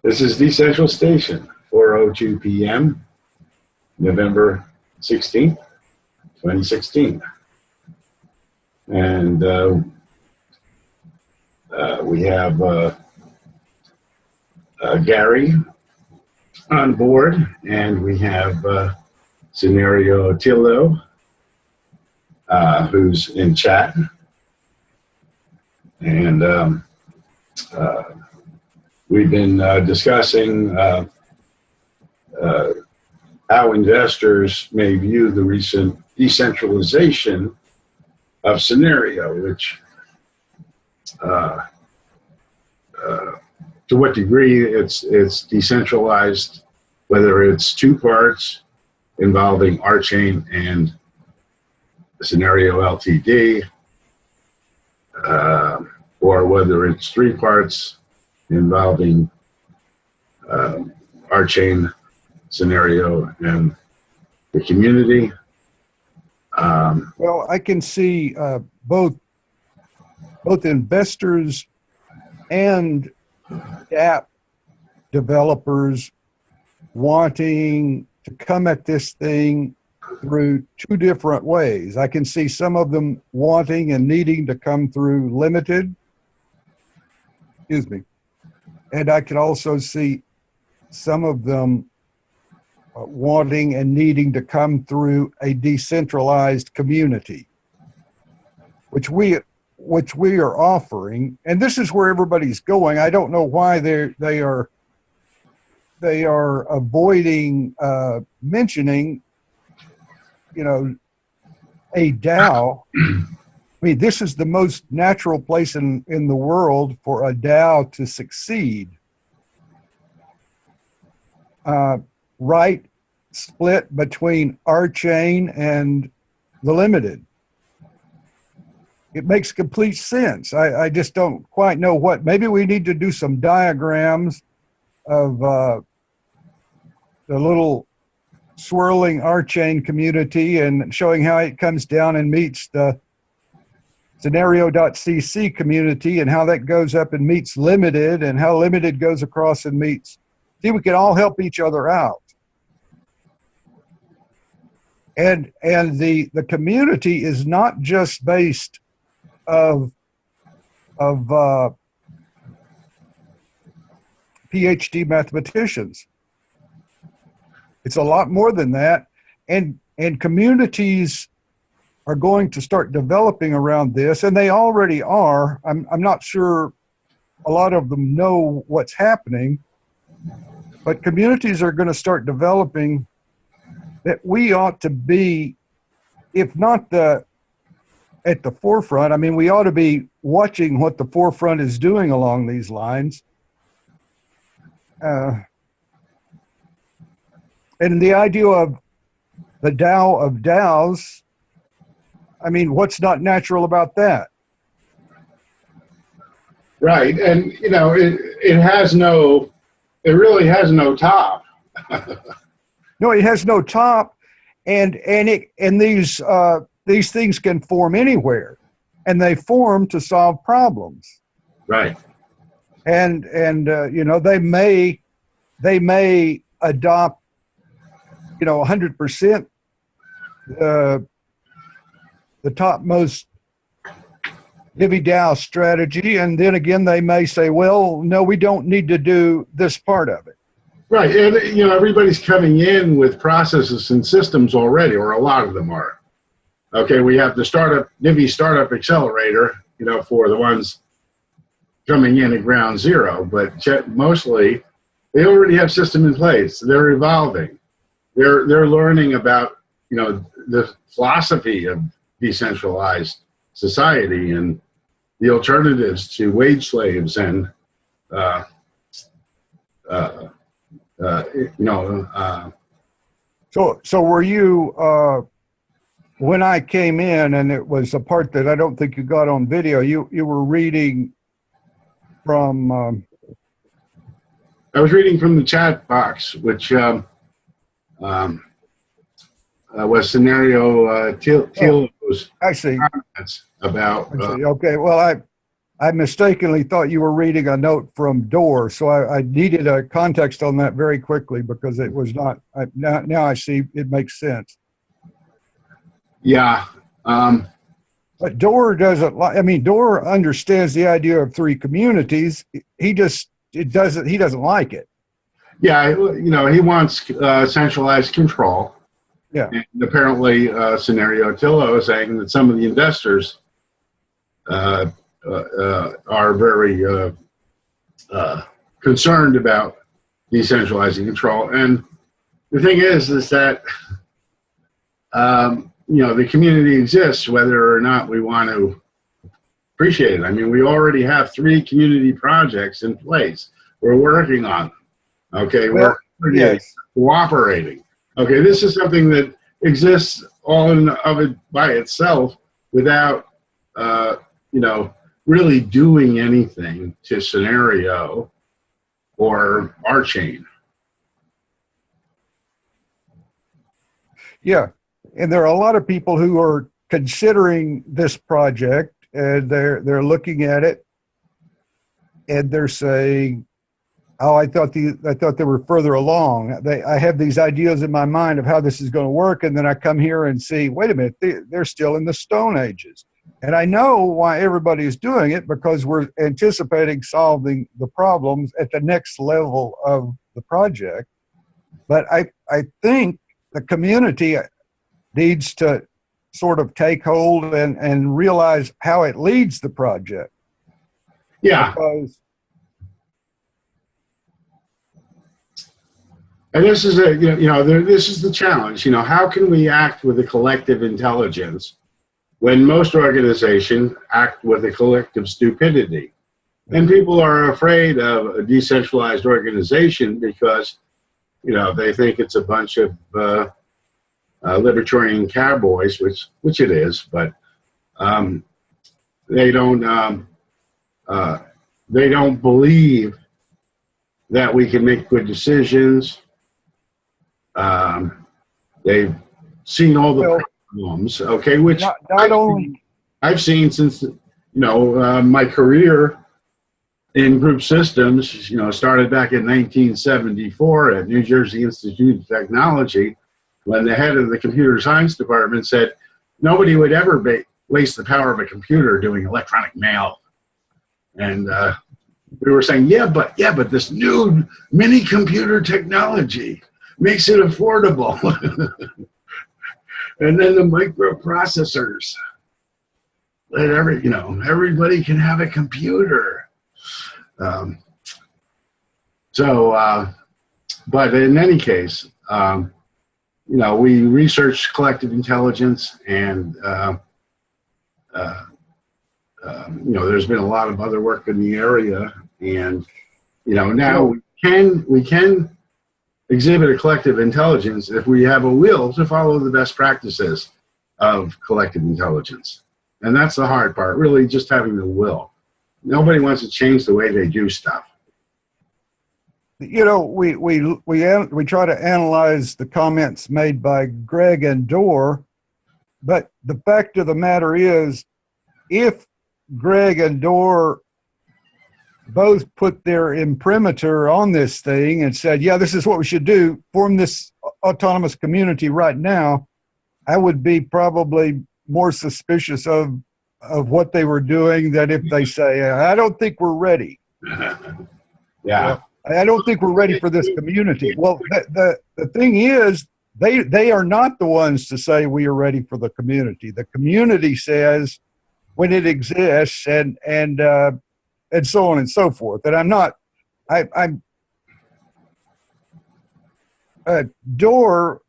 This is Decentral Station, 4:02 p.m., November 16th, 2016. And we have Gary on board, and we have Synereo Tillo, who's in chat. And we've been discussing how investors may view the recent decentralization of Synereo, which to what degree it's decentralized, whether it's two parts involving Archain and Synereo Ltd, or whether it's three parts involving Archain, Synereo, and the community. Well, I can see both investors and app developers wanting to come at this thing through two different ways. I can see some of them wanting and needing to come through limited. Excuse me. And I can also see some of them wanting and needing to come through a decentralized community, which we are offering. And this is where everybody's going. I don't know why they are avoiding mentioning, you know, a DAO. I mean, this is the most natural place in the world for a DAO to succeed. Right split between Archain and the limited. It makes complete sense. I just don't quite know what. Maybe we need to do some diagrams of the little swirling Archain community and showing how it comes down and meets the Synereo.cc community and how that goes up and meets limited and how limited goes across and meets. See, we can all help each other out. And the community is not just based of PhD mathematicians. It's a lot more than that. And communities are going to start developing around this, and they already are. I'm not sure a lot of them know what's happening, but communities are going to start developing that we ought to be, if not at the forefront, I mean, we ought to be watching what the forefront is doing along these lines. And the idea of the DAO of DAOs, I mean, what's not natural about that? Right, and you know, it really has no top. No, it has no top, and these things can form anywhere, and they form to solve problems. Right. And you know, they may adopt, you know, 100% the topmost DAO strategy, and then again they may say, well, no, we don't need to do this part of it. Right, and you know, everybody's coming in with processes and systems already, or a lot of them are. Okay, we have the Divi Startup Accelerator, you know, for the ones coming in at ground zero, but mostly they already have system in place. They're evolving. They're learning about, you know, the philosophy of decentralized society and the alternatives to wage slaves and So were you, when I came in, and it was a part that I don't think you got on video, you were reading from... I was reading from the chat box, which was Synereo Tillo's I see. comments about... I see. Okay, well, I mistakenly thought you were reading a note from Dorr, so I needed a context on that very quickly because it was not. Now I see it makes sense. Yeah. But Dorr doesn't like. I mean, Dorr understands the idea of three communities. He doesn't like it. Yeah, he wants centralized control. Yeah. And apparently, Synereo Tillo is saying that some of the investors are very concerned about decentralizing control. And the thing is that the community exists whether or not we want to appreciate it. I mean, we already have 3 community projects in place. We're working on them. Okay, Well, we're cooperating. Okay, this is something that exists all of it by itself without, really doing anything to Synereo or our chain. Yeah, and there are a lot of people who are considering this project, and they're looking at it, and they're saying, "Oh, I thought they were further along. I have these ideas in my mind of how this is going to work, and then I come here and see, wait a minute, they're still in the Stone Ages." And I know why everybody is doing it, because we're anticipating solving the problems at the next level of the project. But I think the community needs to sort of take hold and realize how it leads the project. Yeah. Because And this is this is the challenge. How can we act with a collective intelligence when most organizations act with a collective stupidity? And people are afraid of a decentralized organization because, they think it's a bunch of libertarian cowboys, which it is, but they don't believe that we can make good decisions. They've seen all the problems, okay, which not only I've seen since my career in group systems. Started back in 1974 at New Jersey Institute of Technology, when the head of the computer science department said nobody would ever waste the power of a computer doing electronic mail. And we were saying, yeah, but this new mini computer technology makes it affordable. And then the microprocessors let everybody can have a computer. But in any case, we research collective intelligence, and there's been a lot of other work in the area, and now we can exhibit a collective intelligence if we have a will to follow the best practices of collective intelligence. And that's the hard part, really, just having the will. Nobody wants to change the way they do stuff. We try to analyze the comments made by Greg and Dorr, but the fact of the matter is, if Greg and Dorr both put their imprimatur on this thing and said, yeah, this is what we should do, form this autonomous community right now, I would be probably more suspicious of what they were doing than if they say, I don't think we're ready. Yeah. I don't think we're ready for this community. Well, the thing is, they are not the ones to say we are ready for the community. The community says when it exists, and so on and so forth. And Dorr,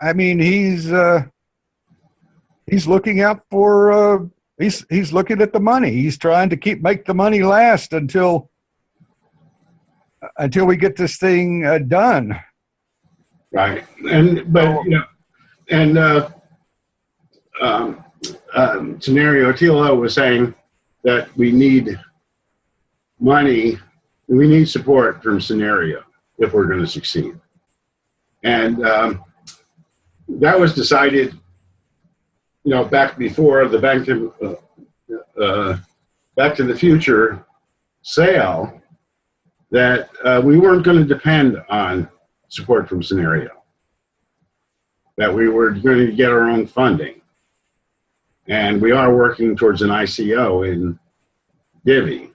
I mean, he's looking out for he's looking at the money. He's trying to make the money last until we get this thing done. Right. Synereo Tillo was saying that we need money, we need support from Synereo if we're going to succeed. And that was decided, back before the bank Back to the Future sale that we weren't going to depend on support from Synereo, that we were going to get our own funding. And we are working towards an ICO in Divi.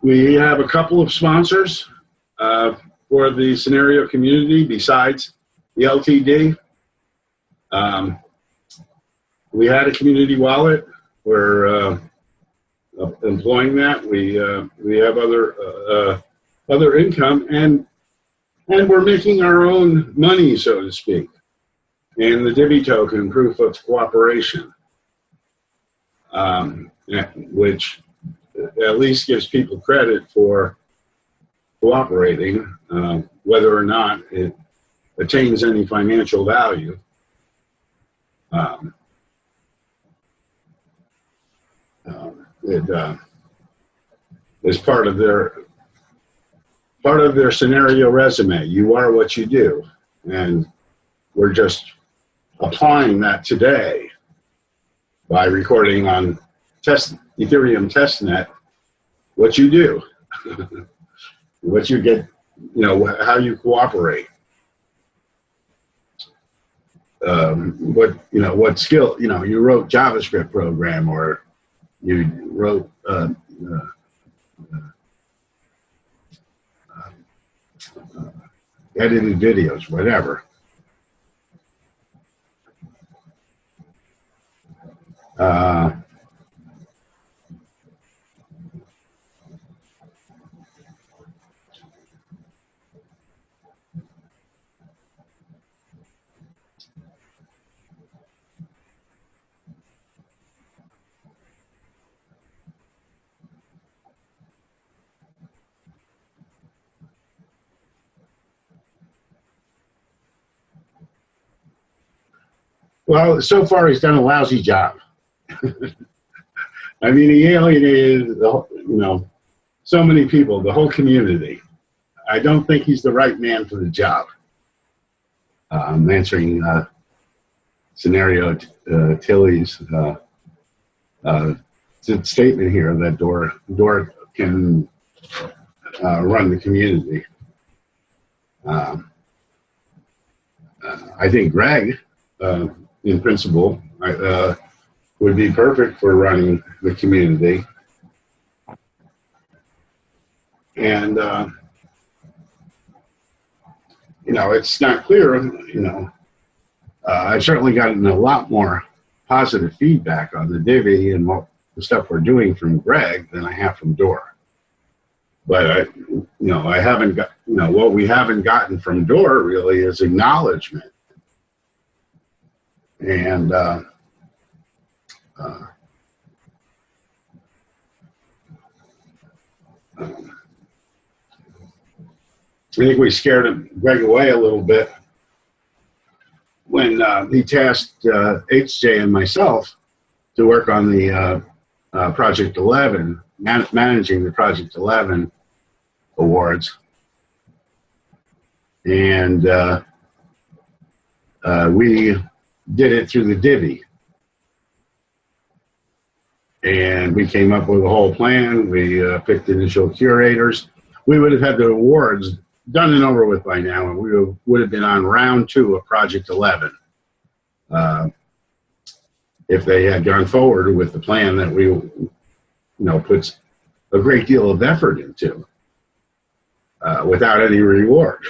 We have a couple of sponsors for the Synereo community besides the LTD. We had a community wallet. We're employing that. We have other income, and we're making our own money, so to speak, in the Divi token, proof of cooperation, which at least gives people credit for cooperating, whether or not it attains any financial value. It is part of their Synereo resume. You are what you do, and we're just applying that today by recording on Ethereum testnet what you do, what you get, how you cooperate, what skill, you wrote JavaScript program, or you wrote edited videos, whatever. Well, so far he's done a lousy job. I mean, he alienated so many people, the whole community. I don't think he's the right man for the job. I'm answering Synereo Tilly's statement here that Dor can run the community. I think Greg, in principle, would be perfect for running the community. And, it's not clear, I've certainly gotten a lot more positive feedback on the Divi and the stuff we're doing from Greg than I have from Dor. But I haven't got, what we haven't gotten from Dor really is acknowledgement. And I think we scared Greg away a little bit when he tasked HJ and myself to work on the Project 11, managing the Project 11 awards. And we did it through the Divi. And we came up with a whole plan. We picked initial curators. We would have had the awards done and over with by now, and we would have been on round 2 of Project 11 if they had gone forward with the plan that we, puts a great deal of effort into without any reward.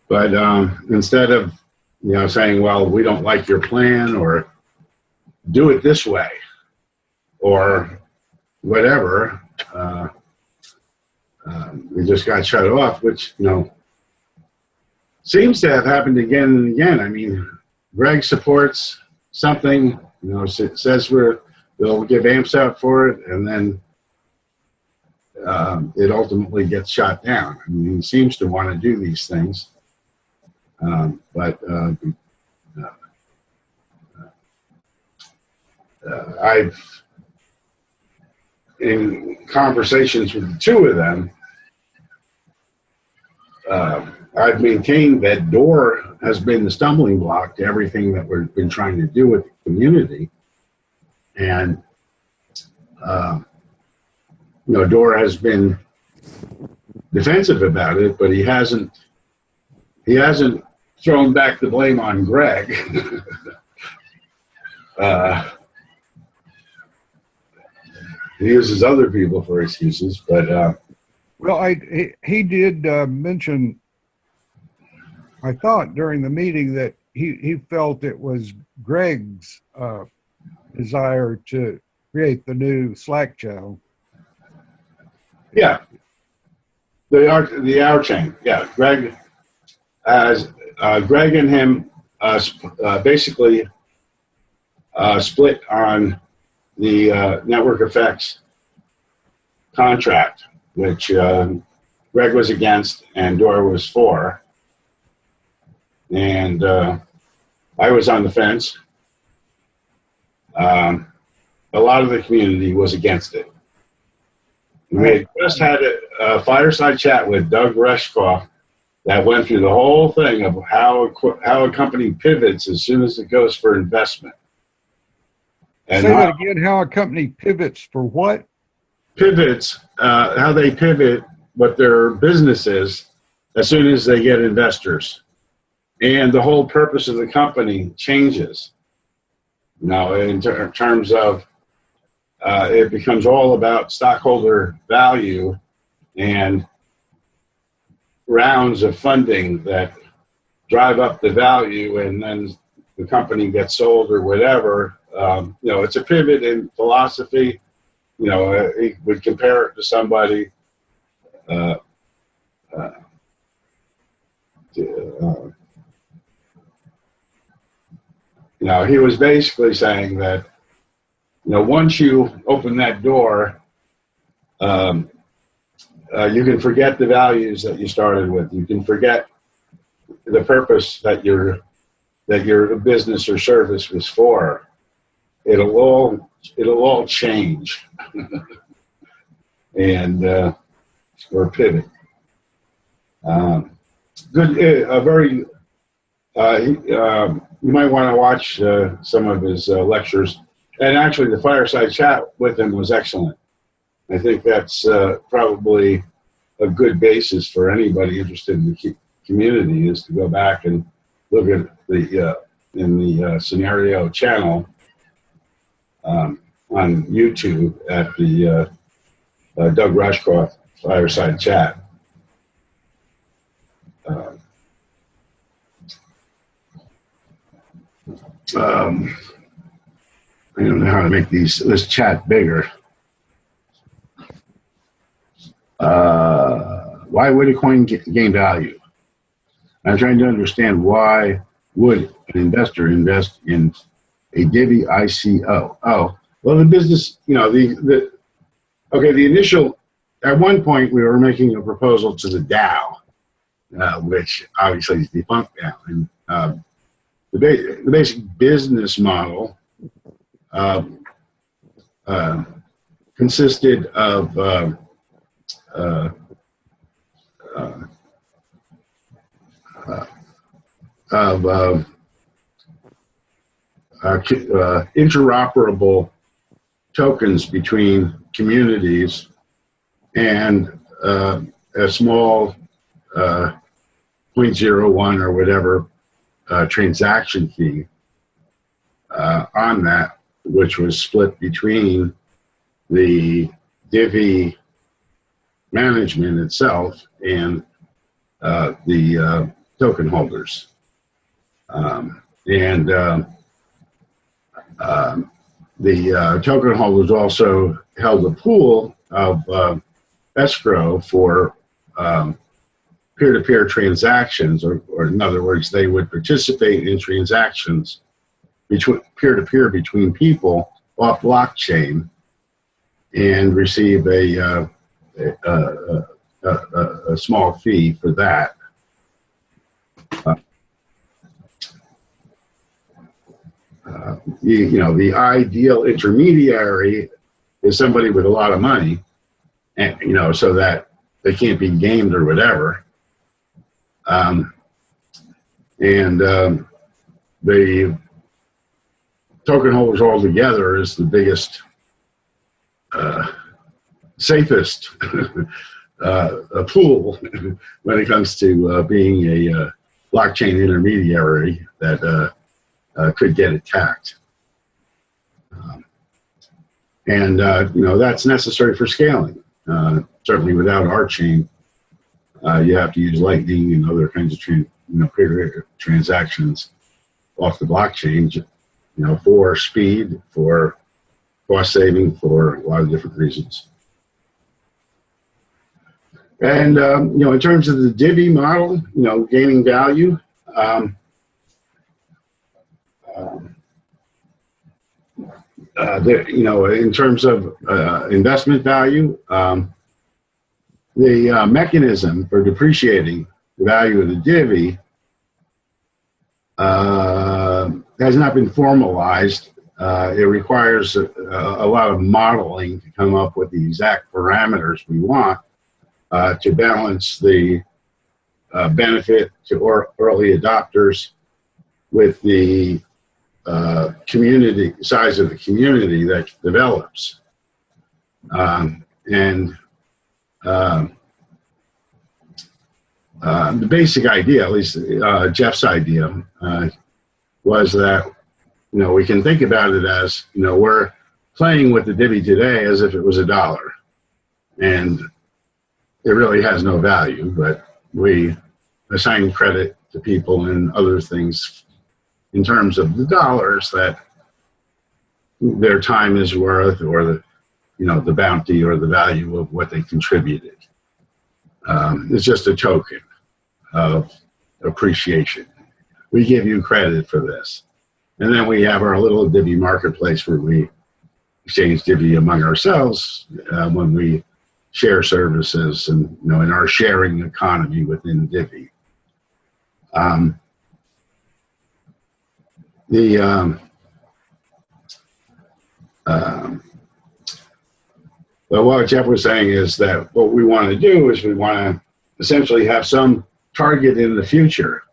But instead of, saying, well, we don't like your plan, or do it this way, or whatever, we just got shut off, which, seems to have happened again and again. I mean, Greg supports something, says they'll give amps out for it, and then it ultimately gets shot down. I mean, he seems to want to do these things, but I've, in conversations with the two of them, I've maintained that Door has been the stumbling block to everything that we've been trying to do with the community. And, Door has been defensive about it, but he hasn't thrown back the blame on Greg. He uses other people for excuses, but well, he did mention, I thought during the meeting, that he felt it was Greg's desire to create the new Slack channel. Yeah, the hour chain. Yeah, Greg and him basically split on the network effects contract, which Greg was against and Dora was for. And I was on the fence. A lot of the community was against it. We had just had a fireside chat with Doug Rushkoff that went through the whole thing of how a company pivots as soon as it goes for investment. And say that again, how a company pivots for what? Pivots, how they pivot what their business is as soon as they get investors. And the whole purpose of the company changes. In terms of it becomes all about stockholder value and rounds of funding that drive up the value, and then the company gets sold or whatever. It's a pivot in philosophy. He would compare it to somebody. He was basically saying that, once you open that door, you can forget the values that you started with. You can forget the purpose that your business or service was for. It'll all change, and or pivot. You might want to watch some of his lectures. And actually, the fireside chat with him was excellent. I think that's probably a good basis for anybody interested in the community, is to go back and look at in the Synereo channel on YouTube at the Doug Rushkoff fireside chat. I don't know how to make this chat bigger. Why would a coin gain value? I'm trying to understand, why would an investor invest in a Divi ICO? Oh, well, the business, the initial, at one point we were making a proposal to the DAO, which obviously is defunct now. And the basic business model consisted of interoperable tokens between communities and a small 0.01 or whatever transaction fee on that, which was split between the Divi management itself and the token holders. The token holders also held a pool of escrow for peer-to-peer transactions, or in other words, they would participate in transactions between peer-to-peer between people off blockchain and receive a small fee for that. The ideal intermediary is somebody with a lot of money, and so that they can't be gamed or whatever. Um, and the token holders altogether is the biggest, safest pool when it comes to being a blockchain intermediary that could get attacked. And that's necessary for scaling. Certainly without our chain, you have to use Lightning and other kinds of peer-to-peer transactions off the blockchain, for speed, for cost saving, for a lot of different reasons. And in terms of the Divi model, gaining value. In terms of investment value, the mechanism for depreciating the value of the Divi has not been formalized. It requires a lot of modeling to come up with the exact parameters we want to balance the benefit to early adopters with the community size of the community that develops. The basic idea, at least Jeff's idea, was that we can think about it as we're playing with the Divi today as if it was $1, and it really has no value, but we assign credit to people and other things in terms of the dollars that their time is worth, or the bounty or the value of what they contributed. It's just a token of appreciation. We give you credit for this. And then we have our little Divi marketplace where we exchange Divi among ourselves when we share services and, in our sharing economy within Divi. But what Jeff was saying is that what we want to do is we want to essentially have some target in the future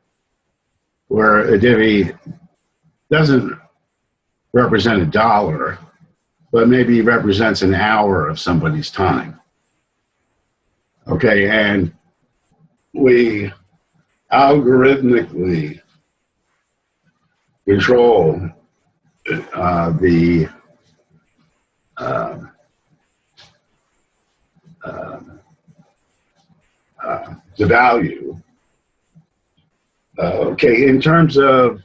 where a Divi doesn't represent $1, but maybe represents an hour of somebody's time. Okay, and we algorithmically control the value. Okay, in terms of,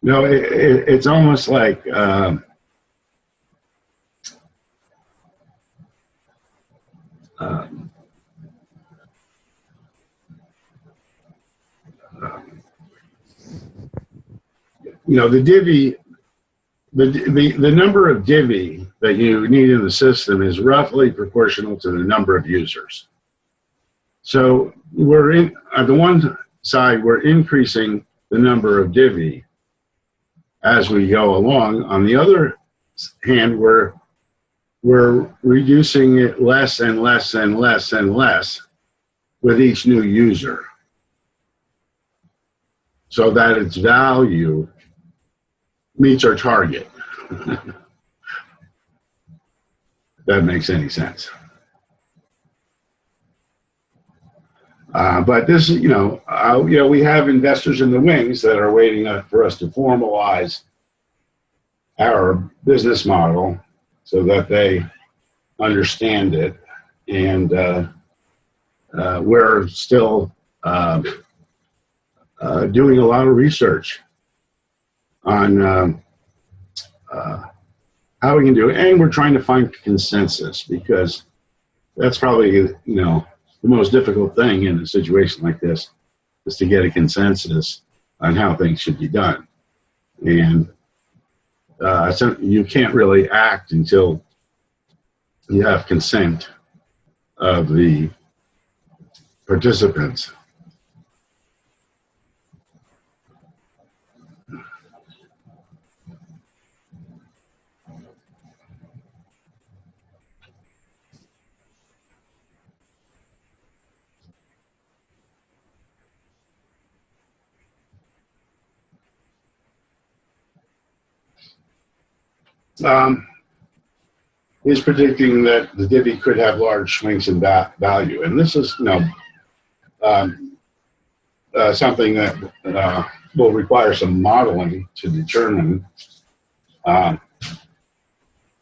it's almost like the Divi, the number of Divi that you need in the system is roughly proportional to the number of users. So at the one side, we're increasing the number of Divi as we go along. On the other hand, we're reducing it less and less and less and less with each new user, so that its value meets our target. If that makes any sense. But this is, we have investors in the wings that are waiting for us to formalize our business model so that they understand it. And we're still doing a lot of research on how we can do it. And we're trying to find consensus, because that's probably, the most difficult thing in a situation like this, is to get a consensus on how things should be done. And so you can't really act until you have consent of the participants. um, is predicting that the divvy could have large swings in value, and this is, um, something that will require some modeling to determine. Um,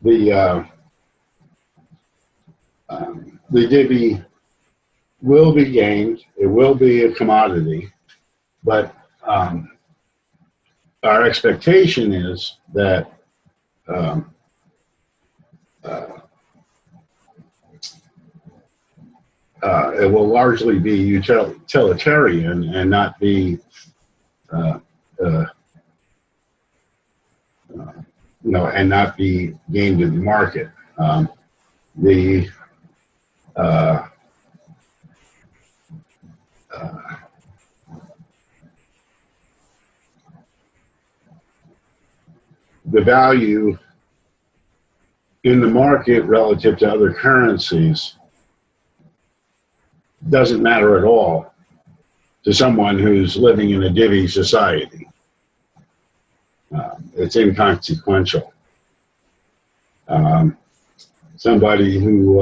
the the divvy will be gained. It will be a commodity, but our expectation is that um, uh, it will largely be utilitarian and not be, uh, uh, and not be gained in the market. The uh, uh, the value in the market relative to other currencies doesn't matter at all to someone who's living in a divvy society. It's inconsequential. Somebody who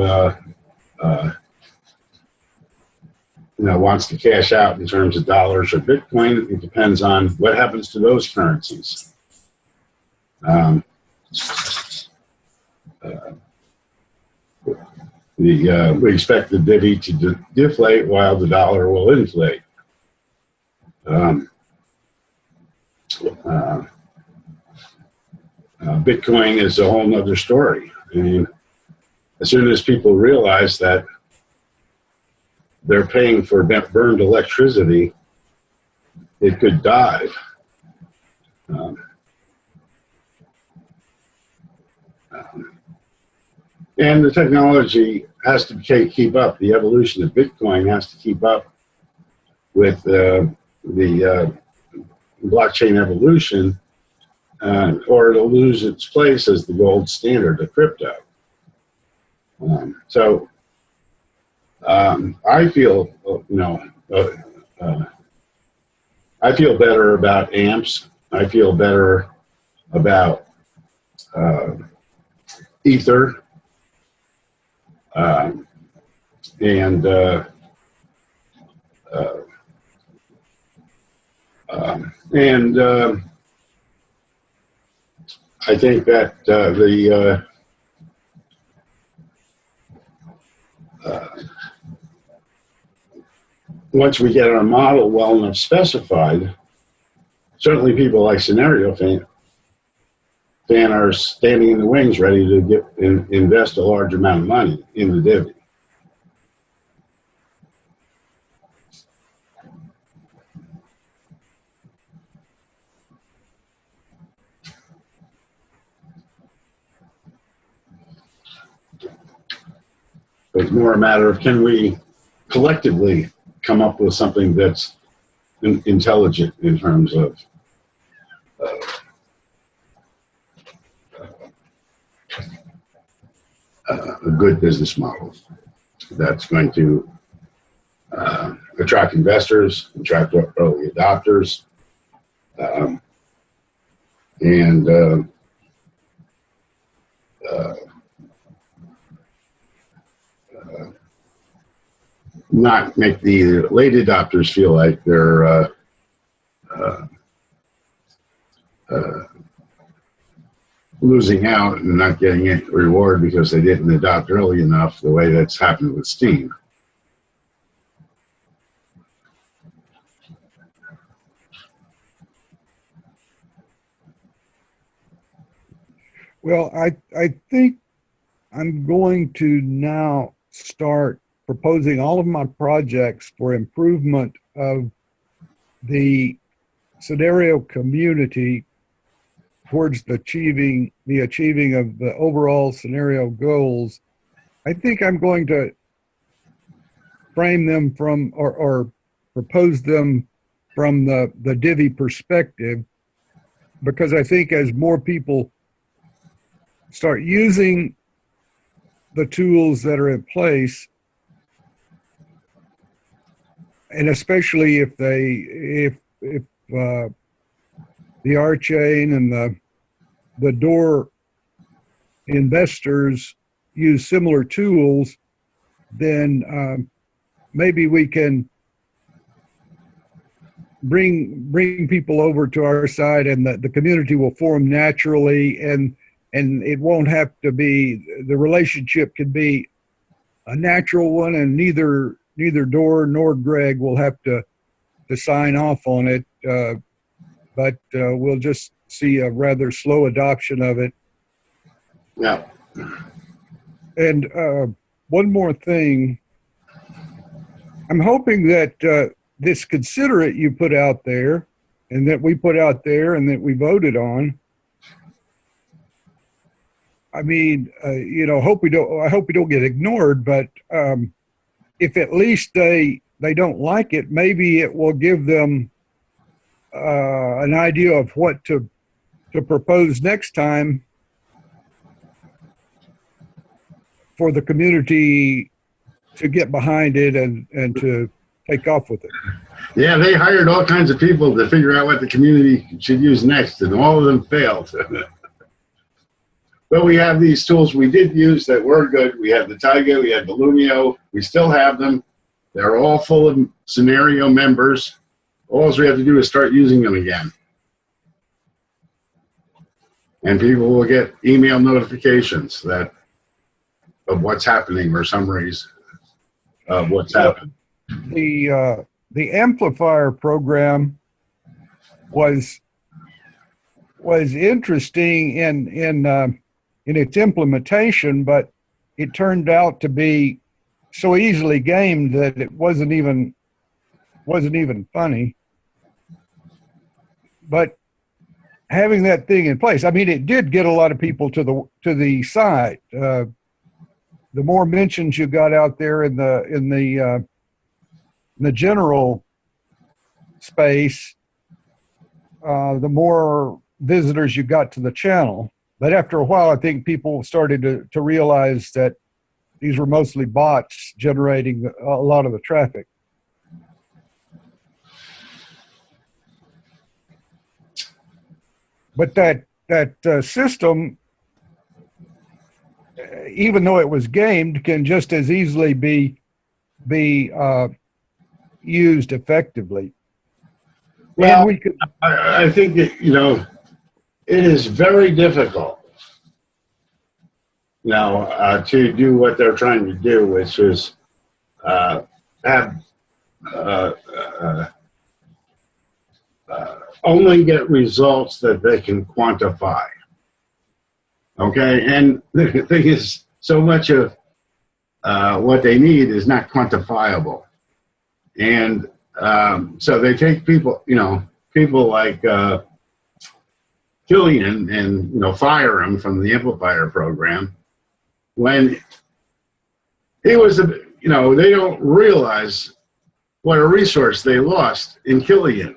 wants to cash out in terms of dollars or Bitcoin, it depends on what happens to those currencies. We expect the divvy to deflate while the dollar will inflate. Bitcoin is a whole nother story. I mean, as soon as people realize that they're paying for burned electricity, it could dive. And the technology has to keep up. The evolution of Bitcoin has to keep up with the blockchain evolution, or it'll lose its place as the gold standard of crypto. I feel, I feel better about amps. I feel better about Ether, and I think that once we get our model well enough specified, certainly people like Synereo fan are standing in the wings ready to invest a large amount of money in the divvy. It's more a matter of, can we collectively come up with something that's intelligent in terms of a good business model that's going to attract investors, attract early adopters, and not make the late adopters feel like they're losing out and not getting any reward because they didn't adopt early enough, the way that's happened with Steam. Well, I think I'm going to now start proposing all of my projects for improvement of the Synereo community towards the achieving of the overall Synereo goals. I think I'm going to frame them from or propose them from the divvy perspective, because I think as more people start using the tools that are in place, and especially if the R chain and the Door investors use similar tools, then maybe we can bring people over to our side, and the community will form naturally, and it won't have to be, the relationship can be a natural one, and neither Dora nor Greg will have to sign off on it, but we'll just see a rather slow adoption of it. Yeah. And one more thing, I'm hoping that this consider it you put out there, and that we put out there, and that we voted on. I mean, you know, I hope we don't get ignored, but if at least they don't like it, maybe it will give them an idea of what to propose next time for the community to get behind it and to take off with it. Yeah, they hired all kinds of people to figure out what the community should use next, and all of them failed. But we have these tools we did use that were good. We had the Taiga, we had the Lumio, we still have them. They're all full of Synereo members. All we have to do is start using them again. And people will get email notifications of what's happening, or summaries of what's happened. The amplifier program was interesting in its implementation, but it turned out to be so easily gamed that it wasn't even funny. But having that thing in place, I mean, it did get a lot of people to the site. The more mentions you got out there in the general space, the more visitors you got to the channel. But after a while, I think people started to realize that these were mostly bots generating a lot of the traffic. But that system, even though it was gamed, can just as easily be used effectively. Well, and we could, I think that, you know, it is very difficult now to do what they're trying to do, which is have only get results that they can quantify. Okay, and the thing is, so much of what they need is not quantifiable, and so they take people, you know, people like Killian, and, you know, fire him from the amplifier program when he was, you know, they don't realize what a resource they lost in Killian.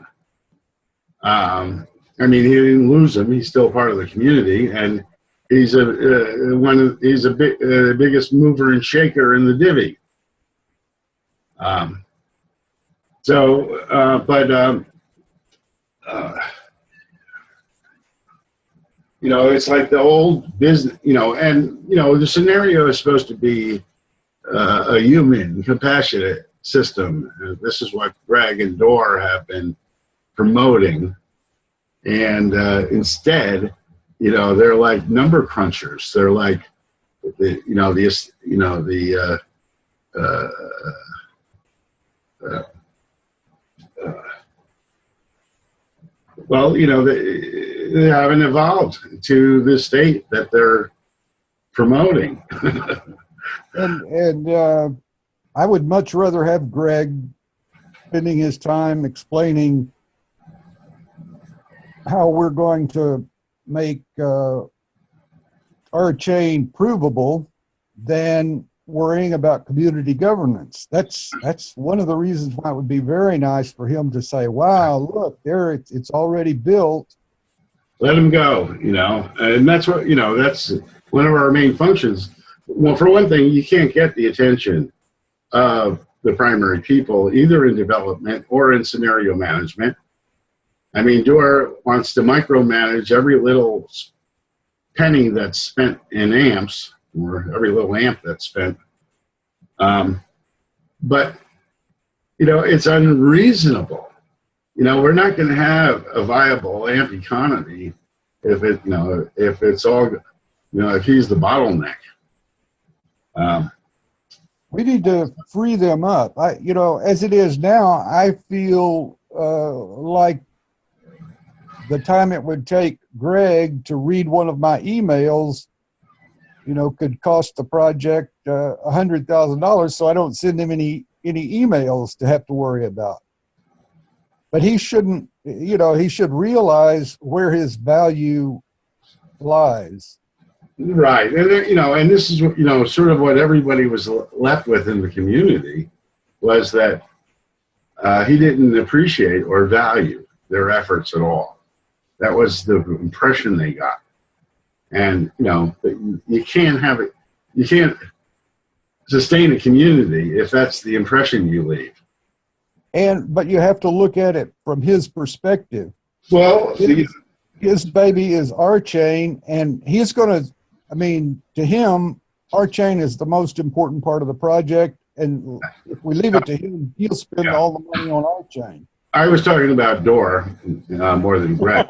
I mean, he didn't lose him; he's still part of the community, and he's the biggest mover and shaker in the divvy. You know, it's like the old business, you know, and, you know, the Synereo is supposed to be a human, compassionate system. This is what Greg and Dor have been promoting. And instead, you know, they're like number crunchers. They're like, well, you know, they haven't evolved to the state that they're promoting. and I would much rather have Greg spending his time explaining how we're going to make our chain provable than worrying about community governance. That's one of the reasons why it would be very nice for him to say, wow, look, there, it's already built. Let him go, you know, and that's what, you know, that's one of our main functions. Well, for one thing, you can't get the attention of the primary people, either in development or in Synereo management. I mean, Dor wants to micromanage every little penny that's spent in amps, or every little amp that's spent. But, it's unreasonable. We're not going to have a viable amp economy if it's all, if he's the bottleneck. We need to free them up. As it is now, I feel like the time it would take Greg to read one of my emails, could cost the project $100,000. So I don't send him any emails to have to worry about. But he shouldn't, he should realize where his value lies. Right. And this is, sort of what everybody was left with in the community was that he didn't appreciate or value their efforts at all. That was the impression they got. And, you can't sustain a community if that's the impression you leave. But you have to look at it from his perspective. Well, his baby is our chain, and he's going to, to him, our chain is the most important part of the project. And if we leave it to him, he'll spend all the money on our chain. I was talking about Dor more than Greg.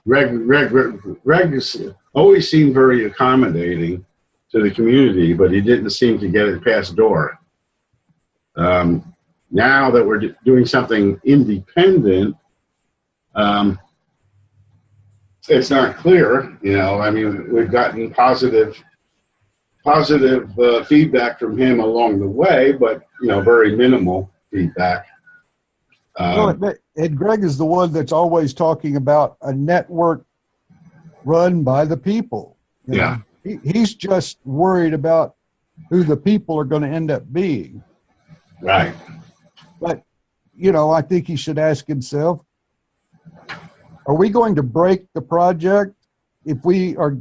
Greg always seemed very accommodating to the community, but he didn't seem to get it past Dor. Now that we're doing something independent, it's not clear. We've gotten positive feedback from him along the way, but very minimal feedback. And Greg is the one that's always talking about a network run by the people. He's just worried about who the people are going to end up being. Right. But, I think he should ask himself, are we going to break the project if we are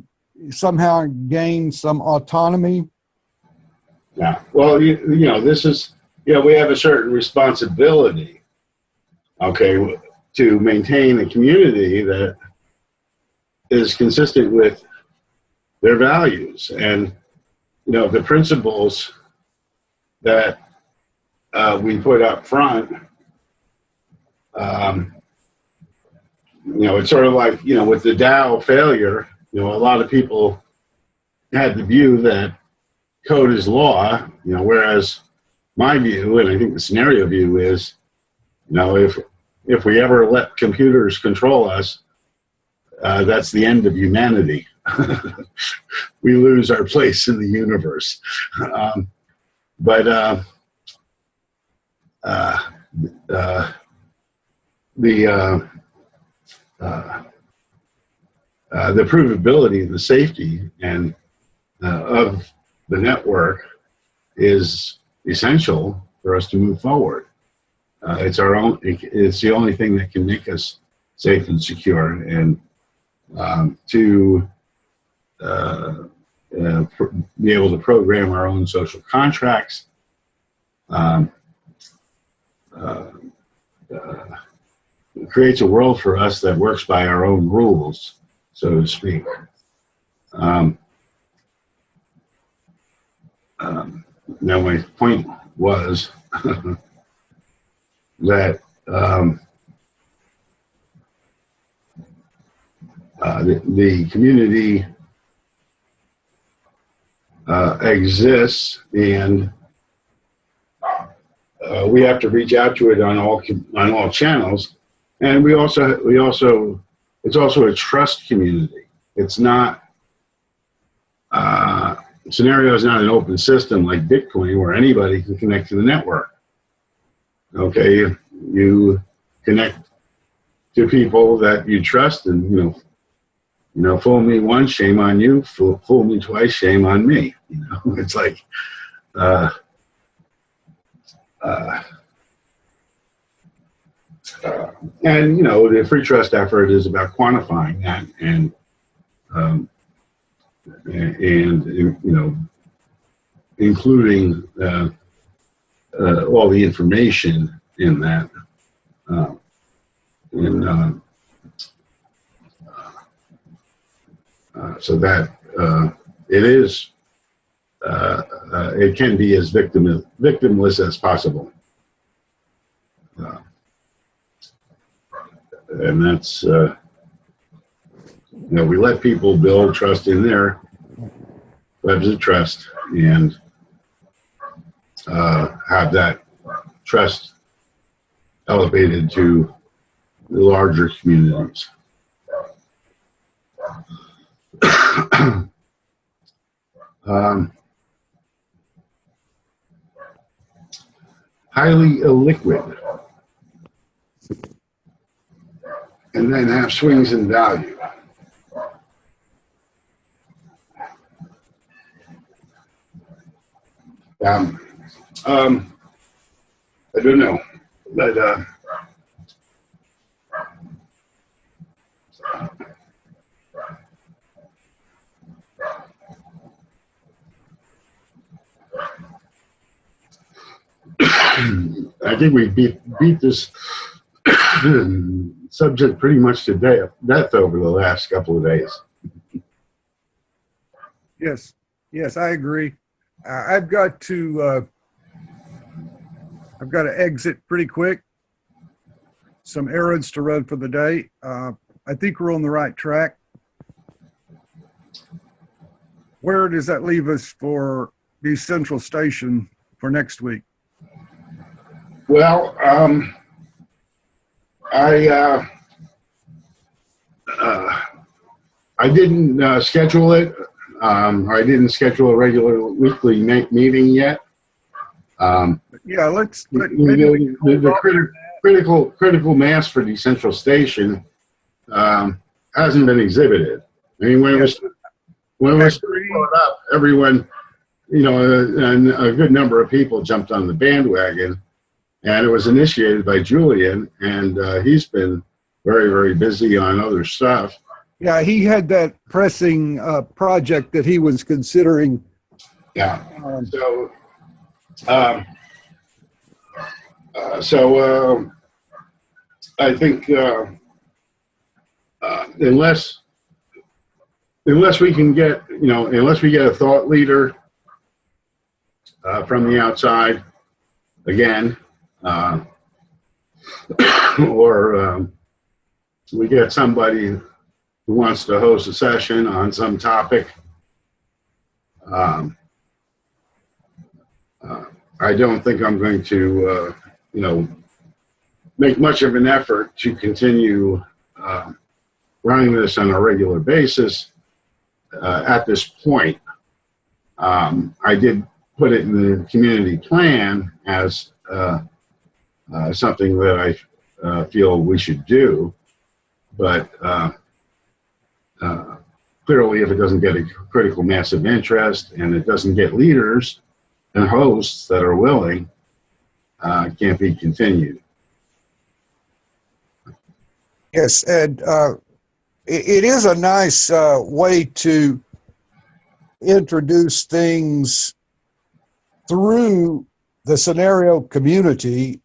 somehow gain some autonomy? Yeah. Well, this is, we have a certain responsibility, to maintain a community that is consistent with their values and, the principles that we put up front. It's sort of like, with the Dow failure, a lot of people had the view that code is law, whereas my view, and I think the Synereo view is, if we ever let computers control us, that's the end of humanity. We lose our place in the universe. The provability and the safety and of the network is essential for us to move forward. It's the only thing that can make us safe and secure, and to be able to program our own social contracts. It creates a world for us that works by our own rules, so to speak. Now, my point was that the community exists, and we have to reach out to it on all channels, and we also it's also a trust community. It's not Synereo is not an open system like Bitcoin where anybody can connect to the network. Okay, you connect to people that you trust, and fool me once, shame on you. Fool me twice, shame on me. It's like, and the free trust effort is about quantifying that and including all the information in that. so that it is, it can be as victimless as possible. And that's, we let people build trust in their webs of trust and have that trust elevated to the larger communities. Highly illiquid, and then have swings in value. I don't know, but I think we beat this subject pretty much to death over the last couple of days. Yes, I agree. I've got to exit pretty quick. Some errands to run for the day. I think we're on the right track. Where does that leave us for the Central Station for next week? Well, I didn't schedule it. I didn't schedule a regular weekly meeting yet. Yeah, let's. The critical mass for the Central Station hasn't been exhibited. I mean, when it was brought up, everyone, and a good number of people jumped on the bandwagon, and it was initiated by Julian, and he's been very, very busy on other stuff. Yeah, he had that pressing project that he was considering. Yeah. I think unless we can get, unless we get a thought leader from the outside again, or we get somebody who wants to host a session on some topic, I don't think I'm going to, make much of an effort to continue running this on a regular basis at this point. I did put it in the community plan as something that I feel we should do, but clearly if it doesn't get a critical mass of interest and it doesn't get leaders and hosts that are willing, it can't be continued. Yes, and it is a nice way to introduce things through the Synereo community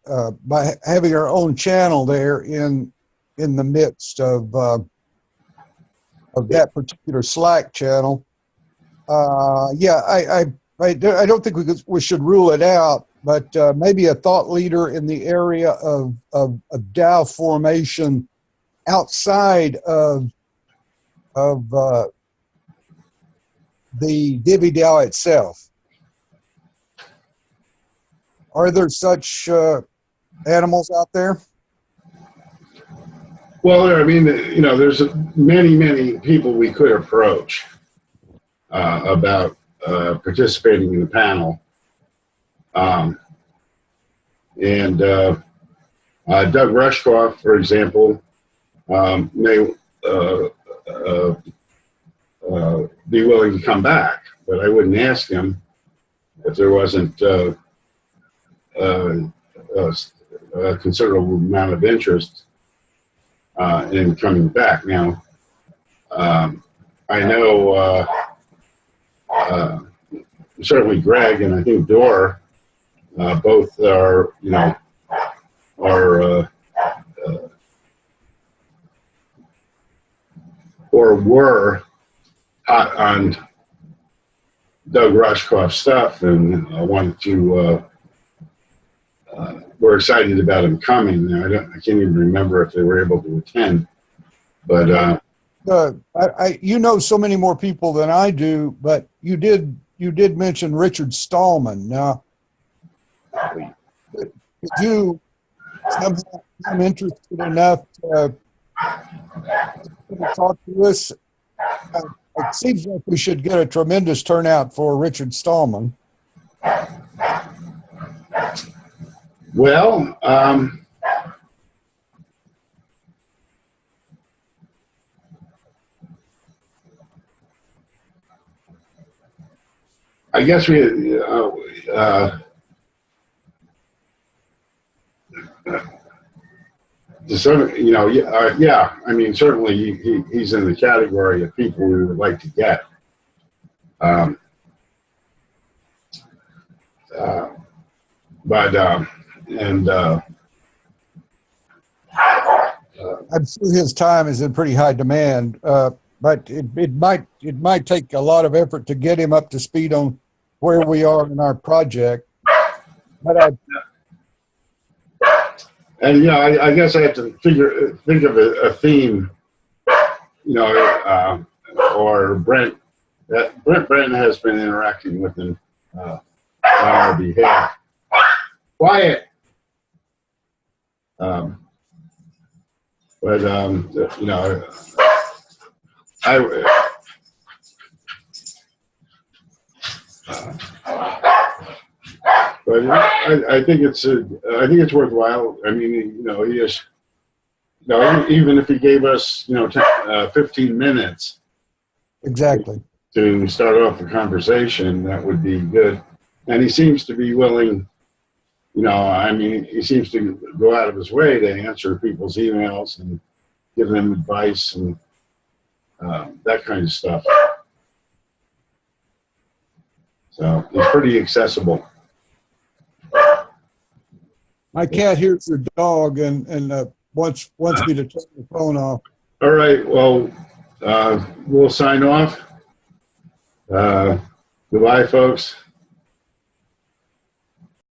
by having our own channel there in the midst of that particular Slack channel. Yeah, I don't think we should rule it out, but maybe a thought leader in the area of DAO formation outside of the Divi DAO itself. Are there such animals out there? Well, I mean, there's many people we could approach about participating in the panel. And Doug Rushkoff, for example, may be willing to come back, but I wouldn't ask him if there wasn't a considerable amount of interest in coming back. Now, I know certainly Greg and I think Dor both are, or were hot on Doug Rushkoff's stuff, and I wanted to. We're excited about him coming. I can't even remember if they were able to attend, but you know so many more people than I do, but you did mention Richard Stallman. Now, could you somehow become interested enough to talk to us? It seems like we should get a tremendous turnout for Richard Stallman. Well, I guess we, yeah. I mean, certainly he's in the category of people we would like to get. I'm sure his time is in pretty high demand, but it might take a lot of effort to get him up to speed on where we are in our project. But I guess I have to think of a theme, or Brent has been interacting with him on our behalf. Quiet. But I think it's worthwhile. I mean, he is, even if he gave us 15 minutes exactly to start off the conversation, that would be good. And he seems to be willing. He seems to go out of his way to answer people's emails and give them advice and that kind of stuff. So he's pretty accessible. My cat hears your dog and wants me to turn the phone off. All right. Well, we'll sign off. Goodbye, folks.